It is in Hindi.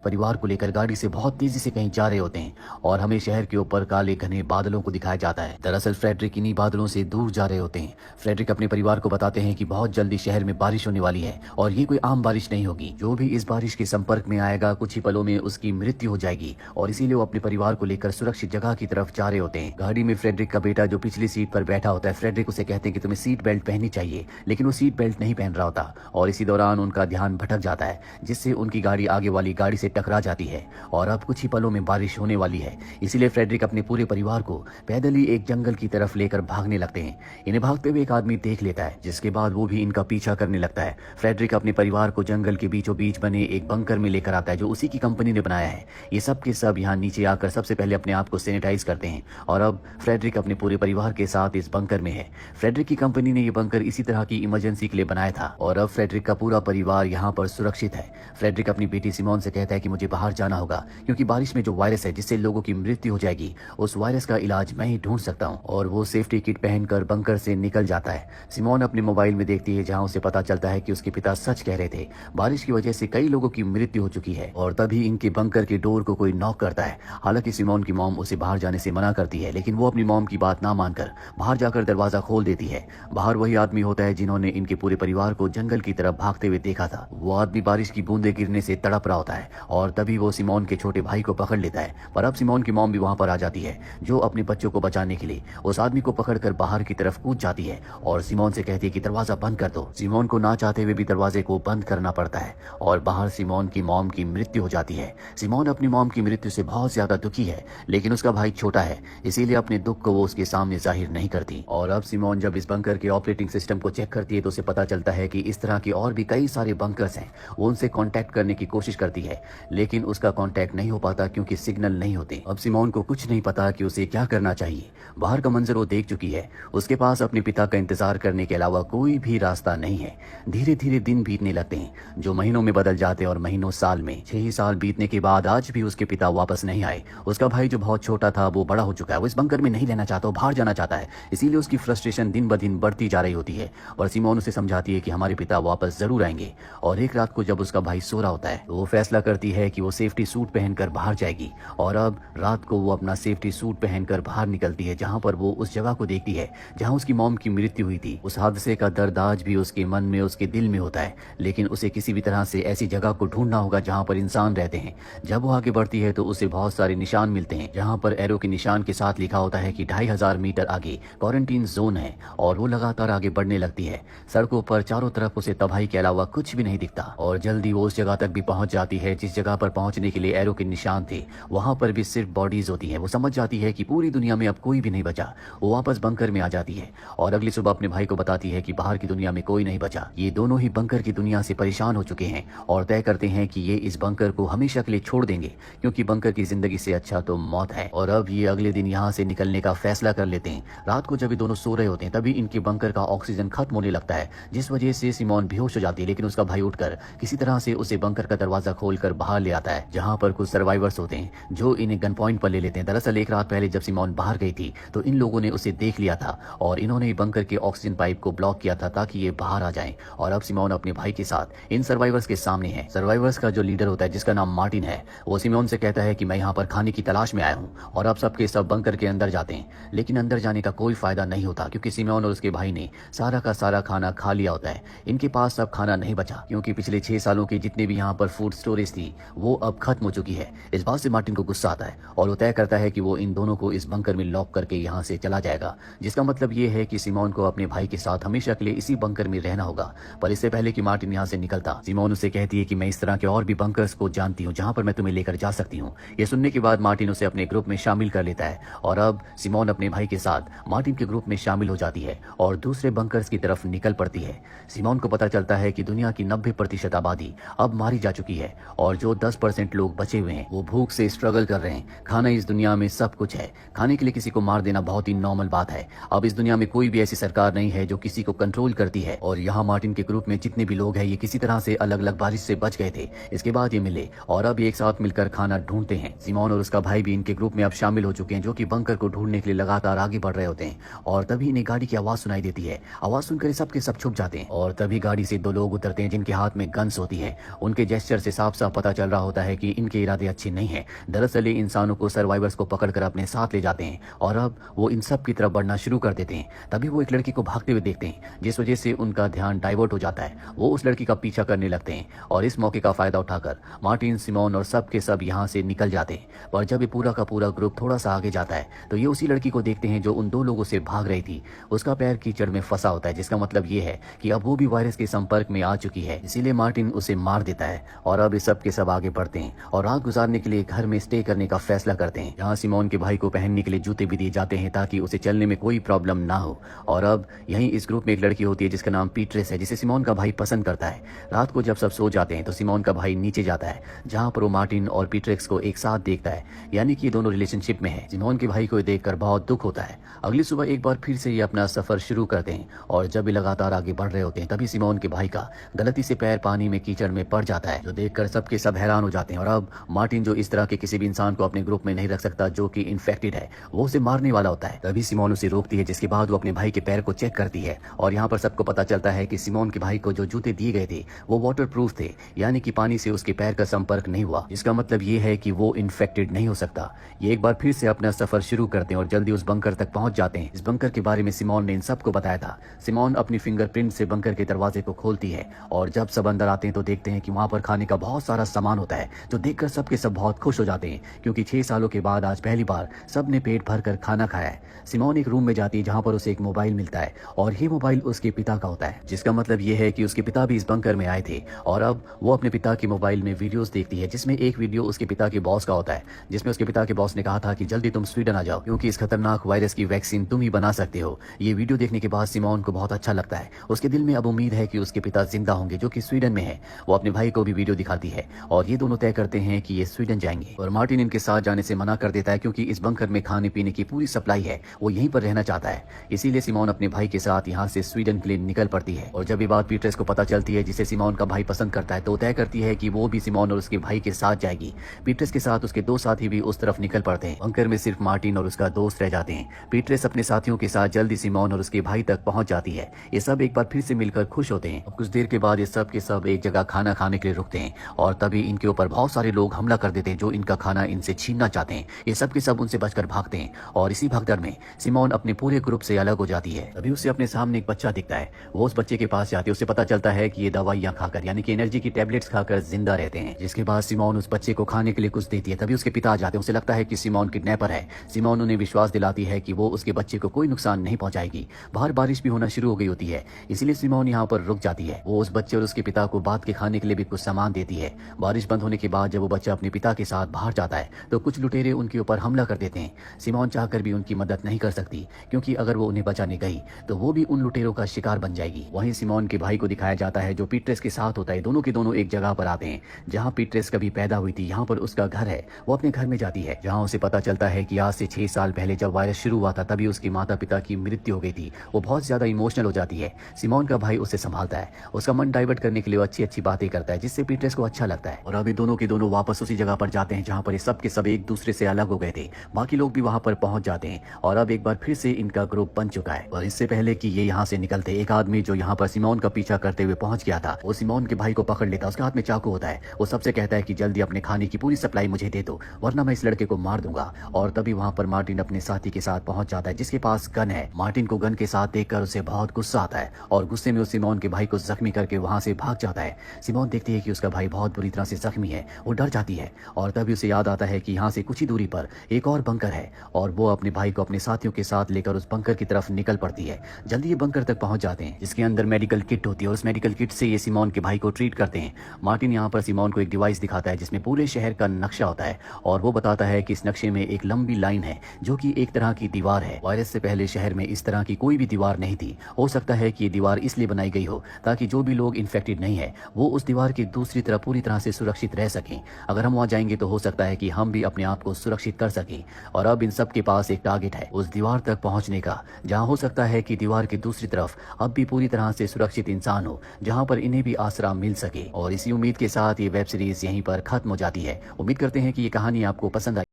परिवार को लेकर गाड़ी से बहुत तेजी से कहीं जा रहे होते हैं और हमें शहर के ऊपर काले घने बादलों को दिखाया जाता है। दरअसल फ्रेडरिक इन्हीं बादलों से दूर जा रहे होते हैं। फ्रेडरिक अपने परिवार को बताते हैं कि बहुत जल्दी शहर में बारिश होने वाली है और ये कोई आम बारिश नहीं होगी। जो भी इस बारिश के संपर्क में आएगा कुछ ही पलों में उसकी मृत्यु हो जाएगी और इसीलिए वो अपने परिवार को लेकर सुरक्षित जगह की तरफ जा रहे होते हैं। गाड़ी में फ्रेडरिक का बेटा जो पिछली सीट पर बैठा होता है, फ्रेडरिक उसे कहते हैं कि तुम्हें सीट बेल्ट पहननी चाहिए, लेकिन वो सीट बेल्ट नहीं पहन रहा होता और इसी दौरान उनका ध्यान भटक जाता है जिससे उनकी गाड़ी आगे वाली गाड़ी से टकरा जाती है और अब कुछ ही पलों में बारिश होने वाली है। इसीलिए फ्रेडरिक अपने पूरे परिवार को पैदल ही एक जंगल की तरफ लेकर भागने लगते हैं। इन्हें भागते हुए एक आदमी देख लेता है जिसके बाद वो भी इनका पीछा करने लगता है। फ्रेडरिक अपने परिवार को जंगल के बीचों बीच बने एक बंकर में लेकर आता है जो उसी की कंपनी ने बनाया है। ये सब के सब यहाँ नीचे आकर सबसे पहले अपने आप को सैनिटाइज करते हैं और अब फ्रेडरिक अपने पूरे परिवार के साथ इस बंकर में है। फ्रेडरिक की कंपनी ने ये बंकर इसी तरह की इमरजेंसी के लिए बनाया था और अब फ्रेडरिक का पूरा परिवार यहाँ पर सुरक्षित है। फ्रेडरिक अपनी बेटी सिमोन से कहता है कि मुझे बाहर जाना होगा क्योंकि बारिश में जो वायरस है जिससे लोगों की मृत्यु हो जाएगी, उस वायरस का इलाज मैं ही ढूंढ सकता हूँ। और वो सेफ्टी किट पहनकर बंकर से निकल जाता है। सिमोन अपने मोबाइल में देखती है जहाँ उसे पता चलता है कि उसके पिता सच कह रहे थे, बारिश की वजह से कई लोगों की मृत्यु हो चुकी है। और तभी इनके बंकर के डोर को कोई नॉक करता है। हालांकि सिमोन की मॉम उसे बाहर जाने से मना करती है, लेकिन वो अपनी मॉम की बात ना मानकर बाहर जाकर दरवाजा खोल देती है। बाहर वही आदमी होता है जिन्होंने इनके पूरे परिवार को जंगल की तरफ भागते हुए देखा था। वो आदमी बारिश की बूंदें गिरने से तड़प रहा होता है और तभी वो सिमोन के छोटे भाई को पकड़ लेता है। पर अब सिमोन की मॉम भी वहां पर आ जाती है जो अपने बच्चों को बचाने के लिए उस आदमी को पकड़कर बाहर की तरफ कूद जाती है और सिमोन से कहती है कि दरवाजा बंद कर दो। सिमोन को ना चाहते हुए भी दरवाजे को बंद करना पड़ता है और बाहर सिमोन की मॉम की मृत्यु हो जाती है। सिमोन अपनी मॉम की मृत्यु से बहुत ज्यादा दुखी है, लेकिन उसका भाई छोटा है इसीलिए अपने दुख को वो उसके सामने जाहिर नहीं करती। और अब सिमोन जब इस बंकर के ऑपरेटिंग सिस्टम को चेक करती है तो उसे पता चलता है कि इस तरह के और भी कई सारे बंकर्स हैं। वो उनसे कांटेक्ट करने की कोशिश करती है लेकिन उसका कांटेक्ट नहीं हो पाता क्योंकि सिग्नल नहीं होते। अब सिमोन को कुछ नहीं पता कि उसे क्या करना चाहिए। बाहर का मंजर वो देख चुकी है। उसके पास अपने पिता का इंतजार करने के अलावा कोई भी रास्ता नहीं है। धीरे धीरे दिन बीतने लगते हैं जो महीनों में बदल जाते हैं और महीनों साल में। 6 साल बीतने के बाद आज भी उसके पिता वापस नहीं आए। उसका भाई जो बहुत छोटा था वो बड़ा हो चुका है। वो इस बंकर में नहीं रहना चाहता, वो बाहर जाना चाहता है। इसीलिए उसकी फ्रस्ट्रेशन दिन ब दिन बढ़ती जा रही होती है और सिमोन उसे समझाती है कि हमारे पिता वापस जरूर आएंगे। और एक रात को जब उसका भाई सो रहा होता है तो वो फैसला करती है कि वो सेफ्टी सूट पहनकर बाहर जाएगी। और अब रात को वो अपना सेफ्टी सूट पहनकर बाहर निकलती है जहाँ पर वो उस जगह को देखती है जहाँ उसकी मॉम की मृत्यु हुई थी। उस हादसे का दर्द आज भी उसके मन में, उसके दिल में होता है, लेकिन उसे किसी भी तरह से ऐसी जगह को ढूंढना होगा जहाँ पर इंसान रहते हैं। जब वो आगे बढ़ती है तो उसे बहुत सारे निशान मिलते हैं जहाँ पर एरो के निशान के साथ लिखा होता है कि 2500 मीटर आगे क्वारंटीन जोन है। और वो लगातार आगे बढ़ने लगती है। सड़कों पर चारों तरफ उसे तबाही के अलावा कुछ भी नहीं दिखता और जल्दी वो उस जगह तक भी पहुंच जाती है जिस जगह पर पहुंचने के लिए एरो के निशान थे। वहां पर भी सिर्फ बॉडीज होती हैं। वो समझ जाती है कि पूरी दुनिया में अब कोई भी नहीं बचा। वो वापस बंकर में आ जाती है और अगली सुबह अपने भाई को बताती है कि बाहर की दुनिया में कोई नहीं बचा। ये दोनों ही बंकर की दुनिया से परेशान हो चुके हैं और तय करते हैं कि ये इस बंकर को हमेशा के लिए छोड़ देंगे क्योंकि बंकर की जिंदगी से अच्छा तो मौत है। और अब ये अगले दिन यहाँ से निकलने का फैसला कर लेते हैं। रात को जब ये दोनों सो रहे होते हैं तभी इनके बंकर का ऑक्सीजन खत्म होने लगता है जिस वजह से सिमोन बेहोश हो जाती है, लेकिन उसका भाई उठकर किसी तरह से उसे बंकर का दरवाजा खोलकर बाहर ले आता है जहां पर कुछ सर्वाइवर्स होते हैं जो इन्हें गन पॉइंट पर ले लेते हैं। दरअसल एक रात पहले जब सिमोन बाहर गई थी तो इन लोगों ने उसे देख लिया था और इन्होंने बंकर के ऑक्सीजन पाइप को ब्लॉक किया था ताकि ये बाहर आ जाएं। और अब सिमोन अपने भाई के साथ इन सर्वाइवर्स के सामने है। सर्वाइवर्स का जो लीडर होता है जिसका नाम मार्टिन है, वो सिमोन से कहता है कि मैं यहाँ पर खाने की तलाश में आया हूँ। और अब सबके सब बंकर के अंदर जाते हैं, लेकिन अंदर जाने का कोई फायदा नहीं होता क्योंकि सिमोन और उसके भाई ने सारा का सारा खाना खा लिया होता है। इनके पास अब खाना नहीं बचा क्योंकि पिछले 6 सालों की जितने भी यहाँ पर फूड स्टोरेज थी वो अब खत्म हो चुकी है। इस बात से मार्टिन को गुस्सा आता है और वो तय करता है कि वो इन दोनों को इस बंकर में लॉक करके यहाँ से चला जाएगा, जिसका मतलब ये है कि सिमोन को अपने भाई के साथ हमेशा के लिए इसी बंकर में रहना होगा। पर इससे पहले कि मार्टिन यहाँ से निकलता, सिमोन उसे कहती है कि मैं इस तरह के और भी बंकर्स को जानती हूँ जहाँ पर मैं तुम्हें लेकर जा सकती हूँ। ये सुनने के बाद मार्टिन उसे अपने ग्रुप में शामिल कर लेता है और अब सिमोन अपने भाई के साथ मार्टिन के ग्रुप में शामिल हो जाती है और दूसरे बंकर्स की तरफ निकल पड़ती है। सिमोन को पता चलता है कि दुनिया की 90% आबादी अब मारी जा चुकी है और जो 10% लोग बचे हुए हैं वो भूख से स्ट्रगल कर रहे हैं। खाना इस दुनिया में सब कुछ है, खाने के लिए किसी को मार देना बहुत ही नॉर्मल बात है। अब इस दुनिया में कोई भी ऐसी सरकार नहीं है जो किसी को कंट्रोल करती है। और यहाँ मार्टिन के ग्रुप में जितने भी लोग हैं ये किसी तरह से अलग अलग बारिश से बच गए थे। इसके बाद ये मिले और अब एक साथ मिलकर खाना ढूंढते हैं। सिमोन और उसका भाई भी इनके ग्रुप में अब शामिल हो चुके हैं जो कि बंकर को ढूंढने के लिए लगातार आगे बढ़ रहे होते हैं। और तभी इन्हें गाड़ी की आवाज सुनाई देती है। आवाज सुनकर सब के सब छुप जाते हैं और तभी गाड़ी से 2 लोग उतरते हैं जिनके हाथ में गन्स होती है। उनके जेस्चर से साफ साफ पता चल रहा होता है कि इनके इरादे अच्छे नहीं हैं। दरअसल ये इंसानों को, सर्वाइवर्स को पकड़कर अपने साथ ले जाते हैं और अब वो इन सब की तरफ बढ़ना शुरू कर देते हैं। तभी वो एक लड़की को भागते हुए देखते हैं, जिस वजह से उनका ध्यान डाइवर्ट हो जाता है। वो उस लड़की का पीछा करने लगते हैं और इस मौके का फायदा उठाकर मार्टिन, सिमोन और सब के सब यहाँ से निकल जाते हैं। पर जब ये पूरा का पूरा ग्रुप थोड़ा सा आगे जाता है तो ये उसी लड़की को देखते हैं जो उन दो लोगों से भाग रही थी। उसका पैर कीचड़ में फंसा होता है, जिसका मतलब ये है कि अब वो भी वायरस के संपर्क में आ चुकी है। इसीलिए मार्टिन उसे मार देता है और अब इस सब के सब आगे बढ़ते हैं और रात गुजारने के लिए घर में स्टे करने का फैसला करते हैं, जहाँ सिमोन के भाई को पहनने के लिए जूते भी दिए जाते हैं ताकि उसे चलने में कोई प्रॉब्लम ना हो। और अब यहीं इस ग्रुप में एक लड़की होती है जिसका नाम पीट्रेस है, जिसे सिमोन का भाई पसंद करता है। रात को जब सब सो जाते हैं तो सिमोन का भाई नीचे जाता है, जहाँ पर वो मार्टिन और पीट्रेक्स को एक साथ देखता है, यानी कि ये दोनों रिलेशनशिप में है। सिमोन के भाई को देखकर बहुत दुख होता है। अगली सुबह एक बार फिर से ये अपना सफर शुरू करते हैं और जब ये लगातार आगे बढ़ रहे होते हैं तभी सिमोन के भाई का गलती से पैर पानी में कीचड़ में पड़ जाता है, जो देखकर सबके सब हैरान हो जाते हैं। और अब मार्टिन, जो इस तरह के किसी भी इंसान को अपने ग्रुप में नहीं रख सकता जो कि इन्फेक्टेड है, वो उसे मारने वाला होता है। तभी सिमोन उसे रोकती है, जिसके बाद वो अपने भाई के पैर को चेक करती है और यहाँ पर सबको पता चलता है कि सिमोन के भाई को जो जूते दिए गए थे वो वाटर प्रूफ थे, यानी कि पानी से उसके पैर का संपर्क नहीं हुआ। इसका मतलब ये है कि वो इन्फेक्टेड नहीं हो सकता। ये एक बार फिर से अपना सफर शुरू करते हैं और जल्दी उस बंकर तक पहुंच जाते हैं। इस बंकर के बारे में सिमोन ने इन सबको बताया था। सिमोन अपनी फिंगरप्रिंट से बंकर के दरवाजे को खोलती है और जब सब अंदर आते हैं तो देखते हैं कि वहां पर खाने का बहुत सारा सामान होता है, जो देखकर सबके सब बहुत खुश हो जाते हैं, क्योंकि 6 सालों के बाद आज पहली बार सबने पेट भर कर खाना खाया है। सिमोन एक रूम में जाती है जहां पर उसे एक मोबाइल मिलता है और ये मोबाइल उसके पिता का होता है, जिसका मतलब ये है कि उसके पिता भी इस बंकर में आए थे। और अब वो अपने पिता के मोबाइल में वीडियोस देखती है, जिसमें एक वीडियो उसके पिता के बॉस का होता है, जिसमें उसके पिता के बॉस ने कहा था कि जल्दी तुम स्वीडन आ जाओ, क्योंकि इस खतरनाक वायरस की वैक्सीन तुम ही बना सकते हो। ये वीडियो देखने के बाद सिमोन को बहुत अच्छा लगता है। उसके दिल में अब उम्मीद है कि उसके पिता जिंदा होंगे, जो कि स्वीडन में है। वो अपने भाई को भी वीडियो दिखाती है और ये दोनों तय करते हैं कि ये स्वीडन जाएंगे। और मार्टिन इनके साथ जाने से मना कर देता है, क्योंकि इस बंकर में खाने पीने की पूरी सप्लाई है, वो यहीं पर रहना चाहता है। इसीलिए सिमोन अपने भाई के साथ यहाँ से स्वीडन के लिए निकल पड़ती है। और जब ये बात पीटर्स को पता चलती है, जिसे सिमोन का भाई पसंद करता है, तो तय करती है कि वो भी सिमोन और उसके भाई के साथ जाएगी। पीटर्स के साथ उसके 2 साथी भी उस तरफ निकल पड़ते हैं। बंकर में सिर्फ मार्टिन और उसका दोस्त रह जाते हैं। पीटर्स अपने साथियों के साथ जल्दी सिमोन और उसके भाई तक पहुंच जाती है। ये सब एक बार फिर से मिलकर खुश होते हैं। कुछ देर के बाद ये सब के सब एक जगह खाना खाने के लिए रुकते हैं और तभी इनके ऊपर बहुत सारे लोग हमला कर देते हैं, जो इनका खाना इनसे छीनना चाहते हैं। ये सब के सब उनसे बचकर भागते हैं और इसी भगदड़ में सिमोन अपने पूरे ग्रुप से अलग हो जाती है। तभी उसे अपने सामने एक बच्चा दिखता है। वो उस बच्चे के पास जाती है। उसे पता चलता है कि ये दवाइयां खाकर, यानी कि एनर्जी की टेबलेट्स खाकर जिंदा रहते हैं। जिसके बाद सिमोन उस बच्चे को खाने के लिए कुछ देती है। तभी उसके पिता आ जाते हैं। उसे लगता है कि सिमोन किडनैपर है। सिमोन उन्हें विश्वास दिलाती है कि वो उसके बच्चे को कोई नुकसान नहीं पहुंचाएगी। बाहर बारिश भी होना शुरू हो गई होती है, इसलिए सिमोन यहाँ पर रुक जाती है। वो उस बच्चे और उसके पिता को बात के खाने के लिए भी कुछ सामान देती है। बारिश बंद होने के बाद जब वो बच्चा अपने पिता के साथ बाहर जाता है तो कुछ लुटेरे उनके ऊपर हमला कर देते हैं। सिमोन चाहकर भी उनकी मदद नहीं कर सकती, क्योंकि अगर वो उन्हें बचाने गई तो वो भी उन लुटेरों का शिकार बन जाएगी। वहीं सिमोन के भाई को दिखाया जाता है, जो पीटरेस के साथ होता है। दोनों के दोनों एक जगह पर आते हैं जहाँ पीटरेस कभी पैदा हुई थी। यहाँ पर उसका घर है। वो अपने घर में जाती है, जहाँ उसे पता चलता है कि आज से 6 साल पहले जब वायरस शुरू हुआ था तभी उसके माता पिता की मृत्यु हो गई थी। वो बहुत ज्यादा इमोशनल हो जाती है। सिमोन का भाई उसे संभालता है। उसका मन डाइवर्ट करने के लिए वो अच्छी अच्छी बातें करता है, जिससे पीटरेस को अच्छा लगता है। और अभी दोनों के दोनों वापस उसी जगह पर जाते हैं जहाँ पर ये सब के सब एक दूसरे से अलग हो गए थे। बाकी लोग भी वहाँ पर पहुंच जाते हैं और अब एक बार फिर से इनका ग्रुप बन चुका है। और इससे पहले कि ये यहाँ से निकलते, एक आदमी जो यहाँ पर सिमोन का पीछा करते हुए पहुंच गया था, वो सिमोन के भाई को पकड़ लेता है। उसके हाथ में चाकू होता है। वो सबसे कहता है कि जल्दी अपने खाने की पूरी सप्लाई मुझे दे दो, वरना मैं इस लड़के को मार दूंगा। और तभी वहाँ पर मार्टिन अपने साथी के साथ पहुंच जाता है, जिसके पास गन है। मार्टिन को गन के साथ देखकर उसे बहुत गुस्सा आता है और गुस्से में उस सिमोन के भाई को जख्मी करके वहाँ से भाग जाता है। सिमोन देखती है कि उसका भाई बहुत बुरी तरह से जख्मी है। वो डर जाती है और तभी उसे याद आता है कि यहाँ से कुछ ही दूरी पर एक और बंकर है और वो अपने भाई को अपने साथियों के साथ लेकर उस बंकर की तरफ निकल पड़ती है। जल्दी ये बंकर तक पहुंच जाते हैं, जिसके अंदर मेडिकल किट होती है और उस मेडिकल किट से ये सिमोन के भाई को ट्रीट करते हैं। मार्टिन यहाँ पर सिमोन को एक डिवाइस दिखाता है जिसमें पूरे शहर का नक्शा होता है और वो बताता है कि इस नक्शे में एक लंबी लाइन है जो कि एक तरह की दीवार है। वायरस से पहले शहर में इस तरह की कोई भी दीवार नहीं थी। हो सकता है कि ये दीवार इसलिए बनाई गई हो ताकि जो भी लोग इन्फेक्टेड नहीं है वो उस दीवार की दूसरी तरफ पूरी तरह से सुरक्षित रह सकें। अगर हम वहाँ जाएंगे तो हो सकता है कि हम भी अपने आप को सुरक्षित कर सकें। और अब इन सब के पास एक टारगेट है उस दीवार तक पहुंचने का, जहां हो सकता है कि दीवार की दूसरी तरफ अब भी पूरी तरह से सुरक्षित इंसान हो, जहां पर इन्हें भी आसरा मिल सके। और इसी उम्मीद के साथ ये वेब सीरीज यहीं पर खत्म हो जाती है। उम्मीद करते हैं कि ये कहानी आपको पसंद आई।